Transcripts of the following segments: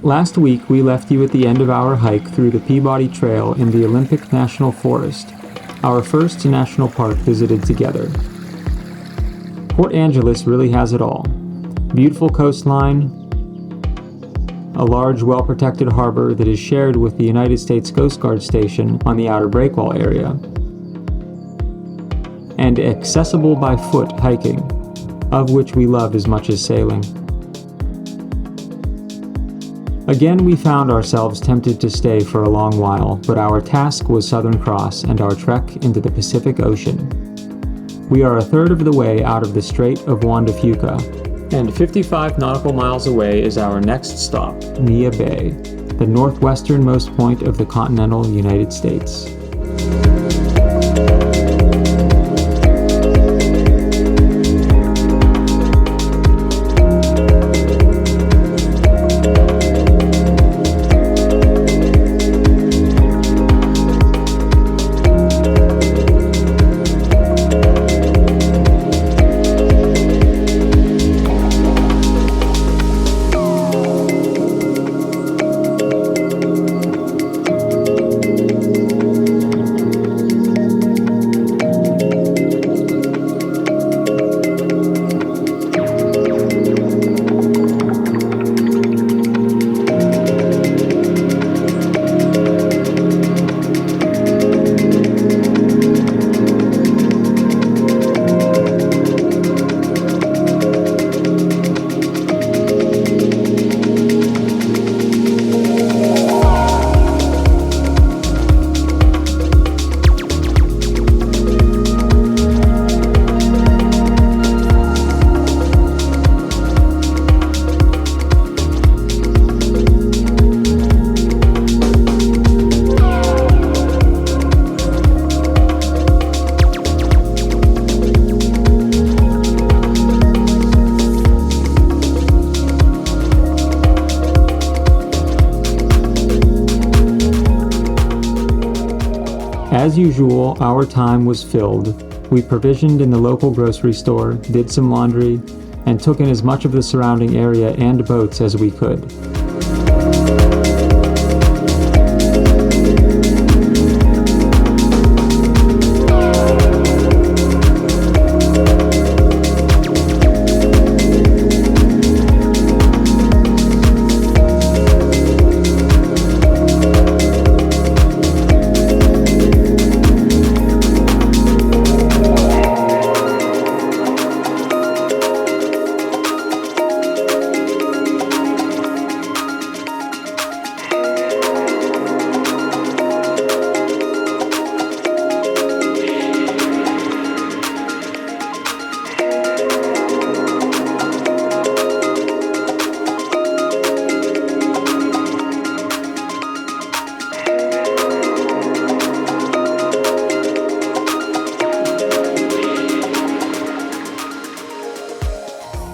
Last week, we left you at the end of our hike through the Peabody Trail in the Olympic National Forest, our first national park visited together. Port Angeles really has it all. Beautiful coastline, a large, well-protected harbor that is shared with the United States Coast Guard Station on the outer breakwall area, and accessible by foot hiking, of which we love as much as sailing. Again, we found ourselves tempted to stay for a long while, but our task was Southern Cross and our trek into the Pacific Ocean. We are a third of the way out of the Strait of JUAN de FUCA, and 55 nautical miles away is our next stop, Neah Bay, the northwesternmost point of the continental United States. As usual, our time was filled. We provisioned in the local grocery store, did some laundry, and took in as much of the surrounding area and boats as we could.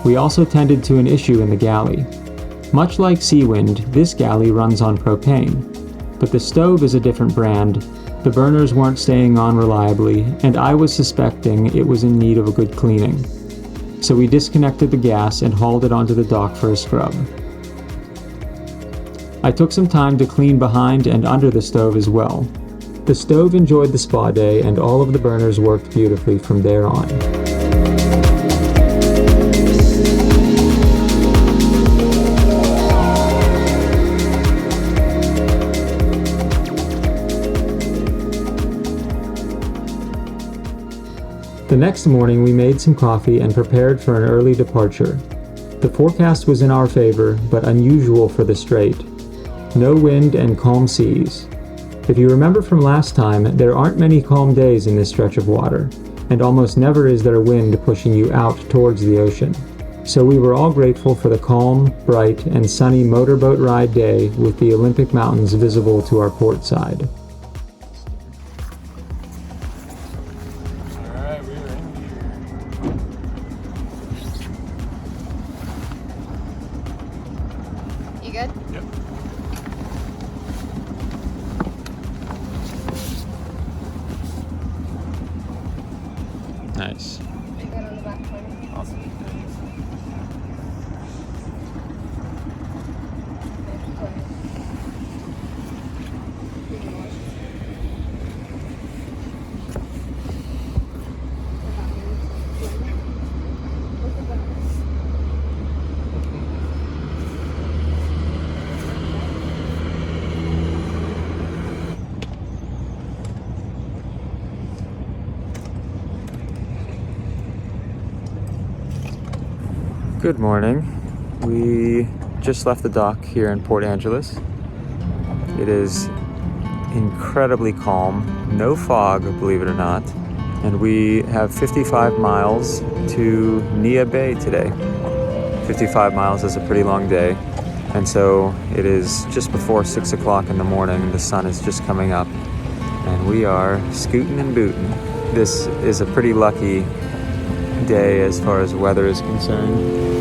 We also tended to an issue in the galley. Much like Seawind, this galley runs on propane, but the stove is a different brand, the burners weren't staying on reliably, and I was suspecting it was in need of a good cleaning. So we disconnected the gas and hauled it onto the dock for a scrub. I took some time to clean behind and under the stove as well. The stove enjoyed the spa day and all of the burners worked beautifully from there on. The next morning we made some coffee and prepared for an early departure. The forecast was in our favor, but unusual for the strait. No wind and calm seas. If you remember from last time, there aren't many calm days in this stretch of water, and almost never is there wind pushing you out towards the ocean. So we were all grateful for the calm, bright, and sunny motorboat ride day with the Olympic Mountains visible to our port side. Good? Yep. Nice. You good on the back corner? Awesome. Corner. Good morning. We just left the dock here in Port Angeles. It is incredibly calm, no fog, believe it or not, and we have 55 miles to Neah Bay today. 55 miles is a pretty long day, and so it is just before 6 o'clock in the morning. The sun is just coming up, and we are scooting and booting. This is a pretty lucky day as far as weather is concerned.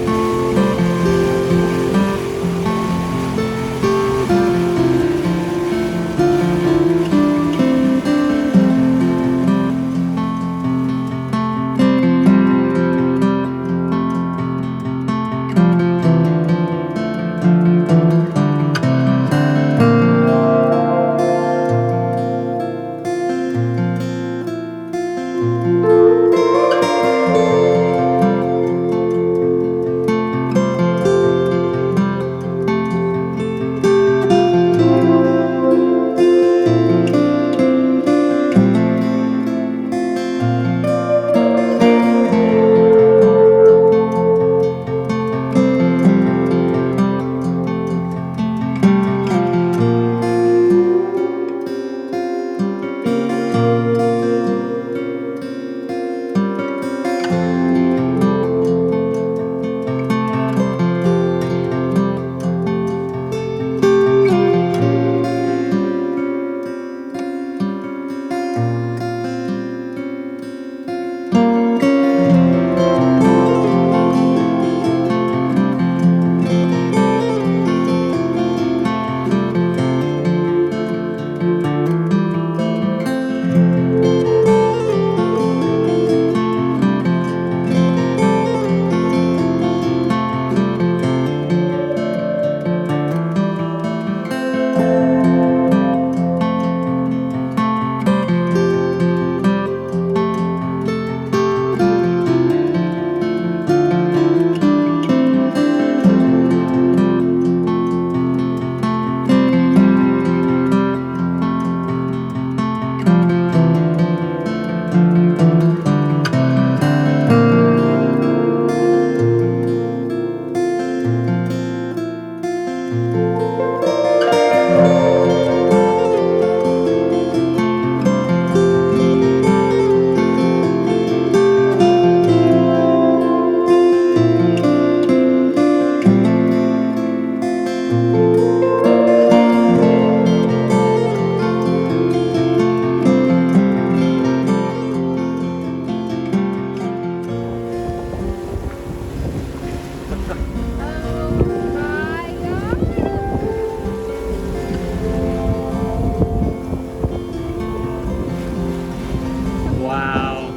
Wow.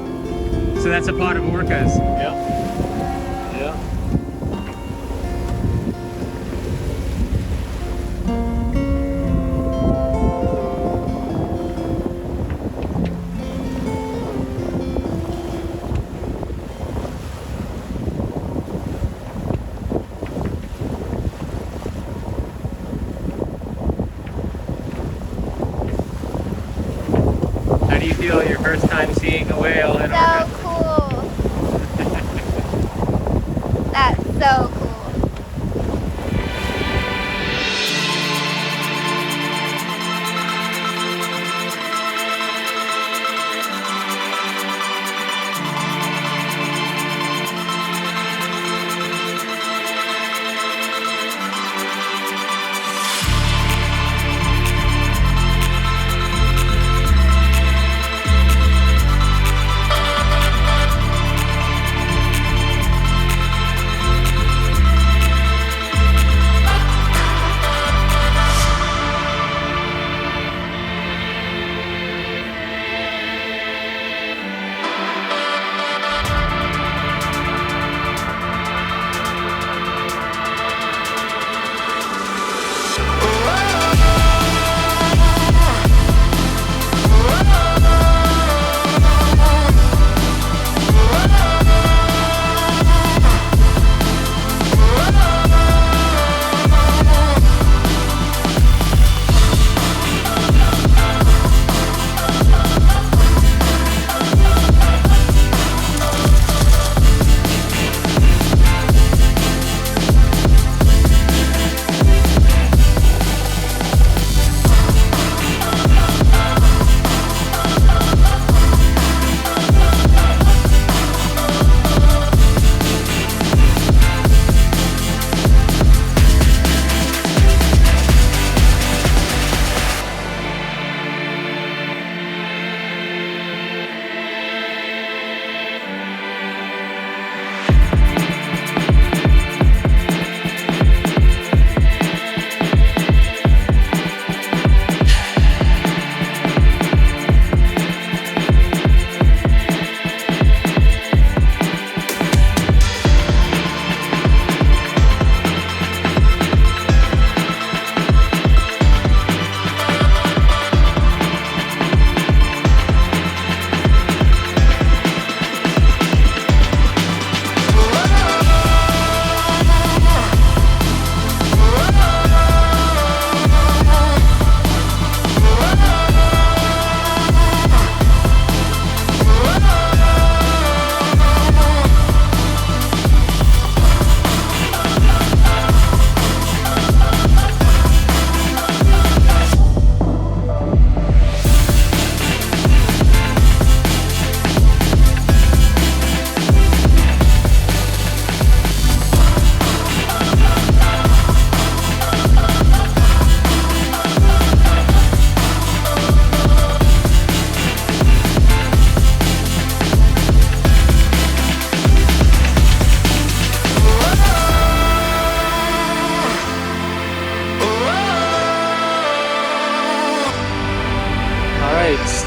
So that's a pot of orcas. Yeah. Yeah. How do you feel your first time seeing a whale in So orca? cool. That's so cool.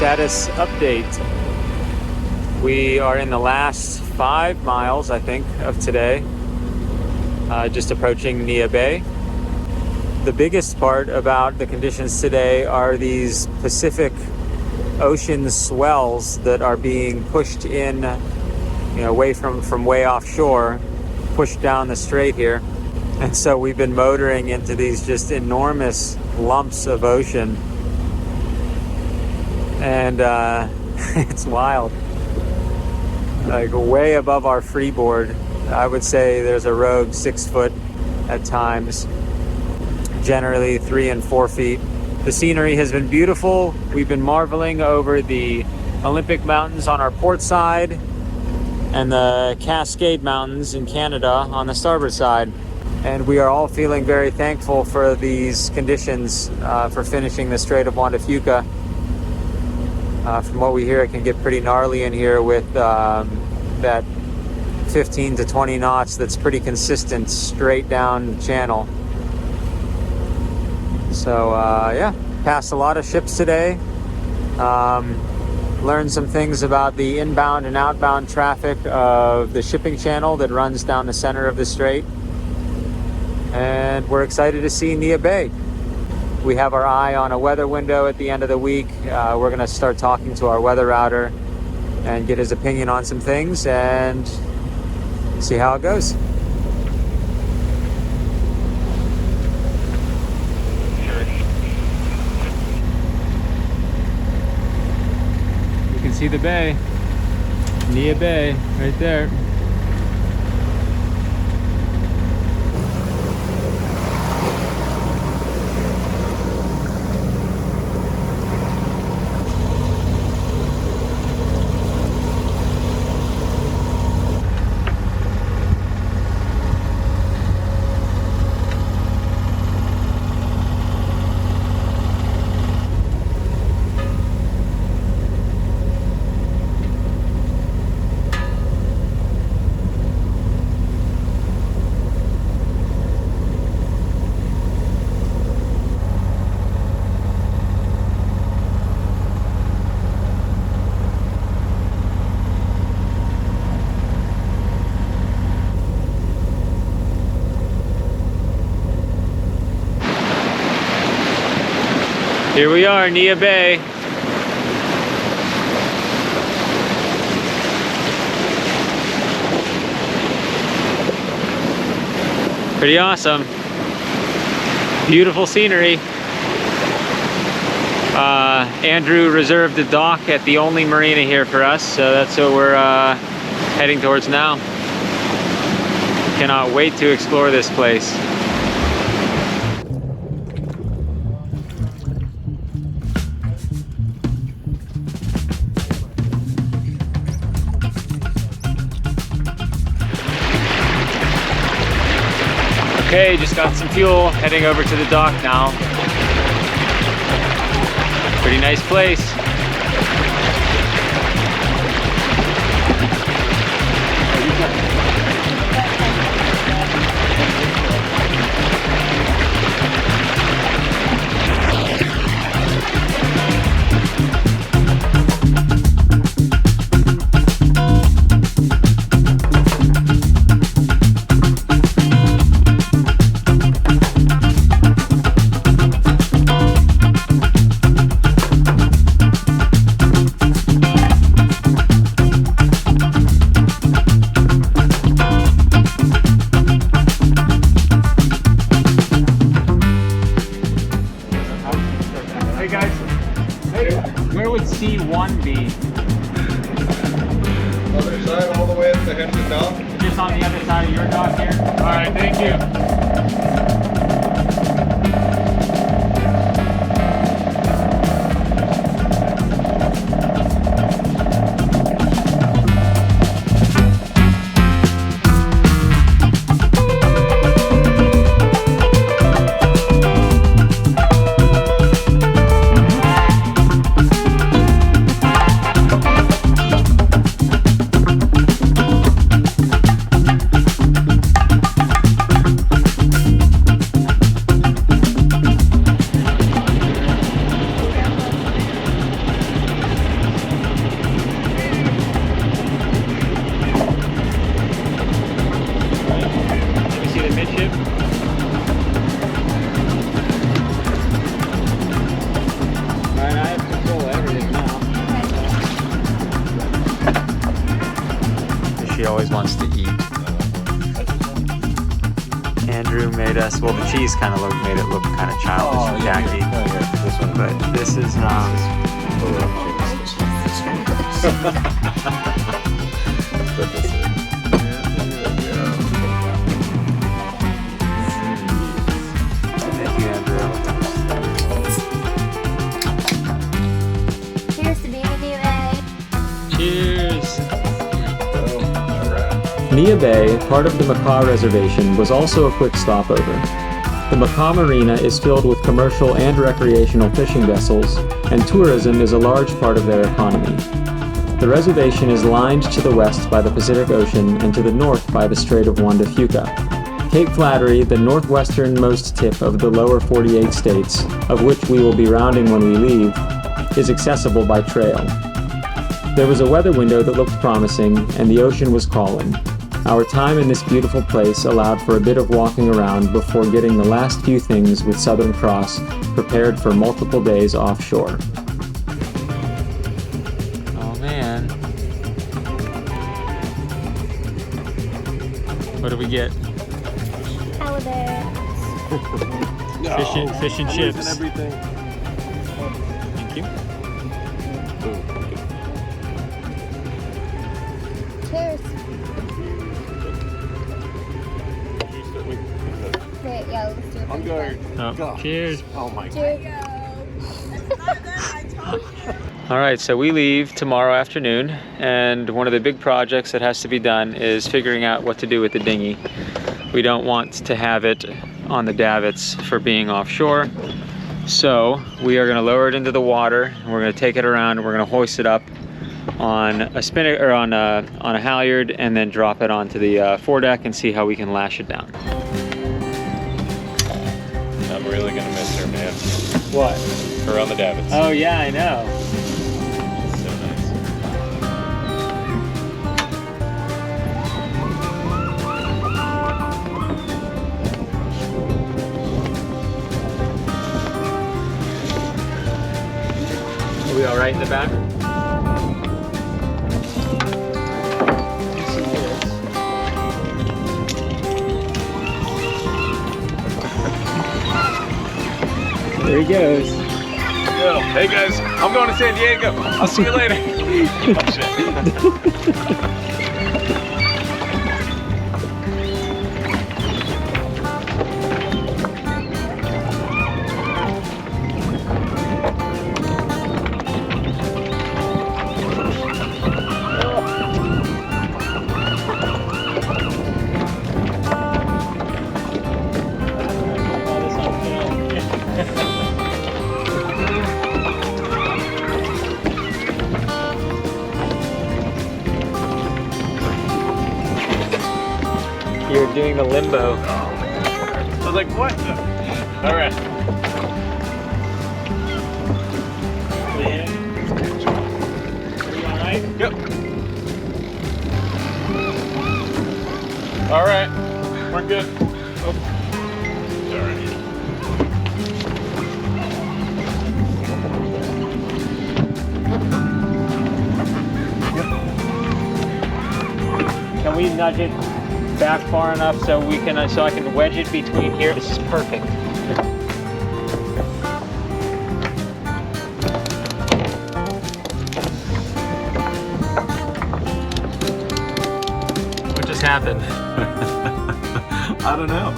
status update. We are in the last 5 miles, I think, of today. Just approaching Neah Bay. The biggest part about the conditions today are these Pacific Ocean swells that are being pushed in, away from way offshore, pushed down the strait here. And so we've been motoring into these just enormous lumps of ocean. And it's wild. Like way above our freeboard. I would say there's a rogue 6 foot at times. Generally 3 and 4 feet. The scenery has been beautiful. We've been marveling over the Olympic Mountains on our port side and the Cascade Mountains in Canada on the starboard side. And we are all feeling very thankful for these conditions for finishing the Strait of JUAN de FUCA. From what we hear, it can get pretty gnarly in here with that 15 to 20 knots that's pretty consistent straight down the channel. So yeah, passed a lot of ships today. Learned some things about the inbound and outbound traffic of the shipping channel that runs down the center of the strait. And we're excited to see Neah Bay. We have our eye on a weather window at the end of the week. We're going to start talking to our weather router and get his opinion on some things and see how it goes. You can see the bay, Neah Bay, right there. Here we are, Neah Bay. Pretty awesome. Beautiful scenery. Andrew reserved the dock at the only marina here for us, so that's what we're heading towards now. Cannot wait to explore this place. Okay, just got some fuel, heading over to the dock now. Pretty nice place. Where would C1 be? Other side, all the way at the head of the dock. Just on the other side of your dock here? Alright, thank you. always wants to eat. Andrew made us, well, the cheese kind of made it look kind of childish and tacky. This one. But this is, Put this in. thank you, Andrew. Cheers to Neah Bay. Cheers! Alright. Neah Bay, part of the Makah Reservation, was also a quick stopover. The Makah Marina is filled with commercial and recreational fishing vessels, and tourism is a large part of their economy. The reservation is lined to the west by the Pacific Ocean and to the north by the Strait of JUAN de FUCA. Cape Flattery, the northwesternmost tip of the lower 48 states, of which we will be rounding when we leave, is accessible by trail. There was a weather window that looked promising, and the ocean was calling. Our time in this beautiful place allowed for a bit of walking around before getting the last few things with Southern Cross prepared for multiple days offshore. Oh man. What do we get? Halibut. Fish and chips. Everything. Thank you. Cheers. Wait, yeah, let's do it. On guard. Oh, cheers. Oh my god. Cheers. All right, so we leave tomorrow afternoon, and one of the big projects that has to be done is figuring out what to do with the dinghy. We don't want to have it on the davits for being offshore, so we are going to lower it into the water, and we're going to take it around, and we're going to hoist it up on a spinner or on a halyard, and then drop it onto the foredeck and see how we can lash it down. I'm really gonna miss her, man. What? Her on the davits. Oh yeah, I know. So nice. Are we all right in the back? There he goes. Yo, hey guys, I'm going to San Diego. I'll see you later. Oh shit. You're doing the limbo. I was like, what the? All right. Are you all right? Yep. All right. We're good. Oh. All right. Can we nudge it back far enough so we can so I can wedge it between here? This is perfect. What just happened? I don't know.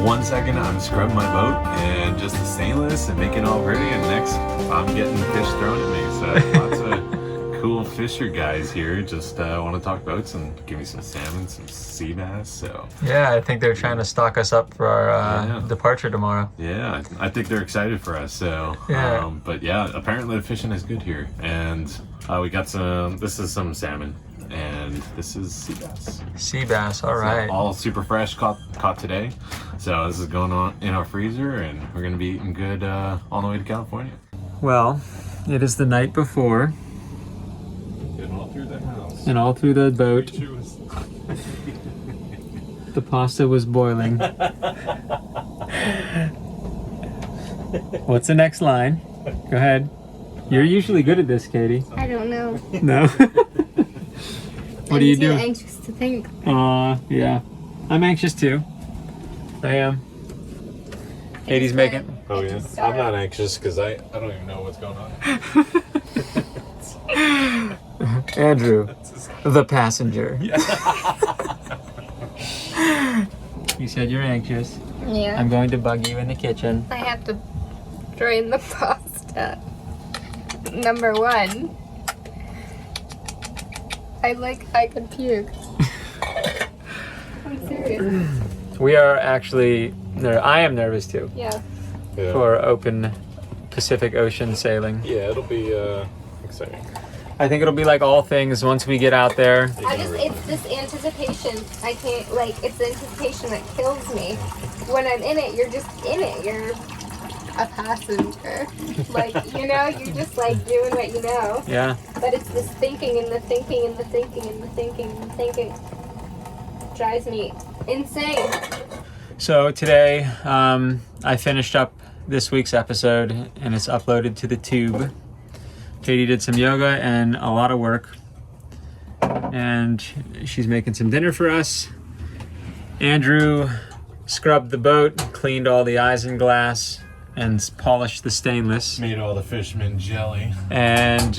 1 second I'm scrubbing my boat and just the stainless and making it all pretty, and next I'm getting fish thrown at me. So lots of cool fisher guys here just want to talk boats and give me some salmon, some sea bass. So Yeah, I think they're trying to stock us up for our departure tomorrow. yeah, I think they're excited for us. So Yeah. but yeah, apparently the fishing is good here, and we got some. This is some salmon, and this is sea bass. Sea bass, all right. All super fresh, caught today. So this is going on in our freezer, and we're gonna be eating good on the way to California. Well, it is the night before, Getting all through the house. and all through the boat, the pasta was boiling. What's the next line? Go ahead. You're usually good at this, Katie. I don't know. No? What are you I'm too doing? anxious to think. Yeah. I'm anxious too. I am. Katie's making. Oh yeah. I'm not anxious because I don't even know what's going on. Andrew, the passenger. You said you're anxious. Yeah. I'm going to bug you in the kitchen. I have to drain the pasta. Number one. I could puke. I'm serious. We are actually, I am nervous too, Yeah. Yeah. for open Pacific Ocean sailing. Yeah, it'll be exciting. I think it'll be like all things once we get out there. It's this anticipation. I can't, it's the anticipation that kills me. When I'm in it, you're just in it. You're a passenger. You're just doing what you know. Yeah. But it's this thinking and the thinking and the thinking and the thinking and the thinking. Drives me insane. So today, I finished up this week's episode and it's uploaded to the tube. Katie did some yoga and a lot of work. And she's making some dinner for us. Andrew scrubbed the boat, cleaned all the isinglass, and polished the stainless. Made all the fisherman jelly. And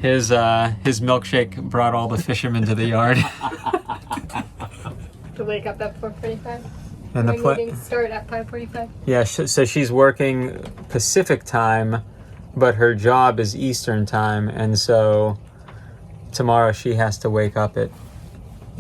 his milkshake brought all the fishermen to the yard. To wake up at 4:45. And My meetings start at 5:45. Yeah, so she's working Pacific time, but her job is Eastern time, and so tomorrow she has to wake up at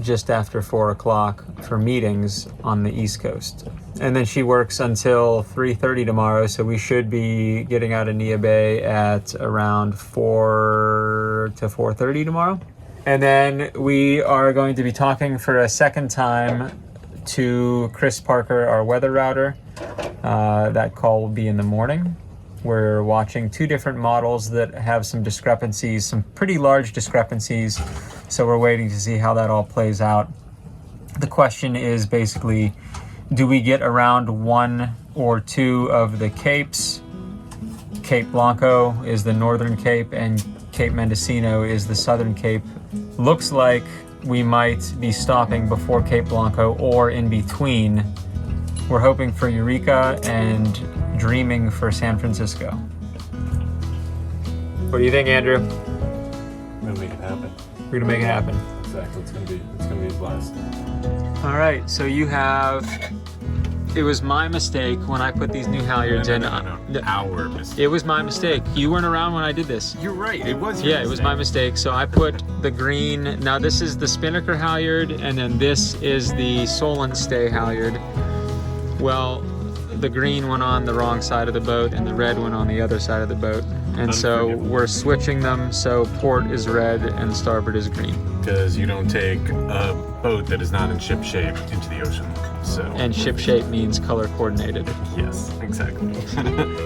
just after 4 o'clock for meetings on the East Coast. And then she works until 3:30 tomorrow, so we should be getting out of Neah Bay at around 4 to 4:30 tomorrow. And then we are going to be talking for a second time to Chris Parker, our weather router. That call will be in the morning. We're watching two different models that have some discrepancies, some pretty large discrepancies. So we're waiting to see how that all plays out. The question is basically, do we get around one or two of the capes? Cape Blanco is the northern cape and Cape Mendocino is the southern cape. Looks like we might be stopping before Cape Blanco or in between. We're hoping for Eureka and dreaming for San Francisco. What do you think, Andrew? We're gonna make it happen. We're gonna make it happen. Exactly. It's gonna be a blast. All right, so you have, it was my mistake when I put these new halyards in. No. Our mistake. It was my mistake. You weren't around when I did this. You're right. It was. Your Yeah, it was my mistake. So I put the green, now this is the spinnaker halyard, and then this is the Solent stay halyard. Well, the green went on the wrong side of the boat and the red went on the other side of the boat. And so we're switching them so port is red and starboard is green. Because you don't take a boat that is not in ship shape into the ocean. So. And ship shape means color coordinated. Yes, exactly.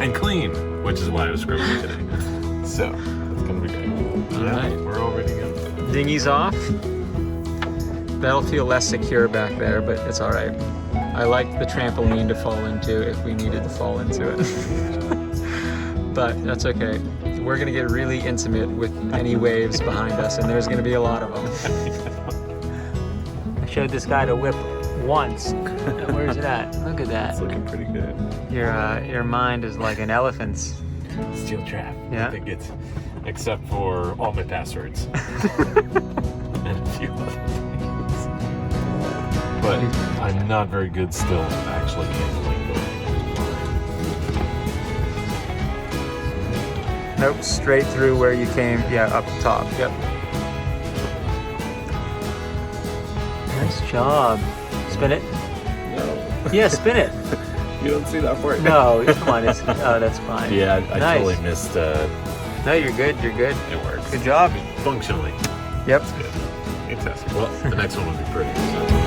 And clean, which is why I was scrubbing today. So it's gonna be good. All right. We're all ready to go. Dinghy's off. That'll feel less secure back there, but it's all right. I like the trampoline to fall into if we needed to fall into it. But that's okay. We're gonna get really intimate with any waves behind us, and there's gonna be a lot of them. I showed this guy the whip once. Where's it at? Look at that. It's looking pretty good. Your mind is like an elephant's. Steel trap. Yeah. I think it's, except for all my passwords. And a few other things. But I'm not very good still at actually handling them. Nope, straight through where you came. Yeah, up top. Yep. Nice job. Spin it. No. Yeah, spin it. You don't see that part? No, come on. Oh, that's fine. Yeah, I Nice. totally missed. No, you're good. You're good. It works. Good job. Functionally. Yep. It's good. Fantastic. Well, the next one will be pretty. So.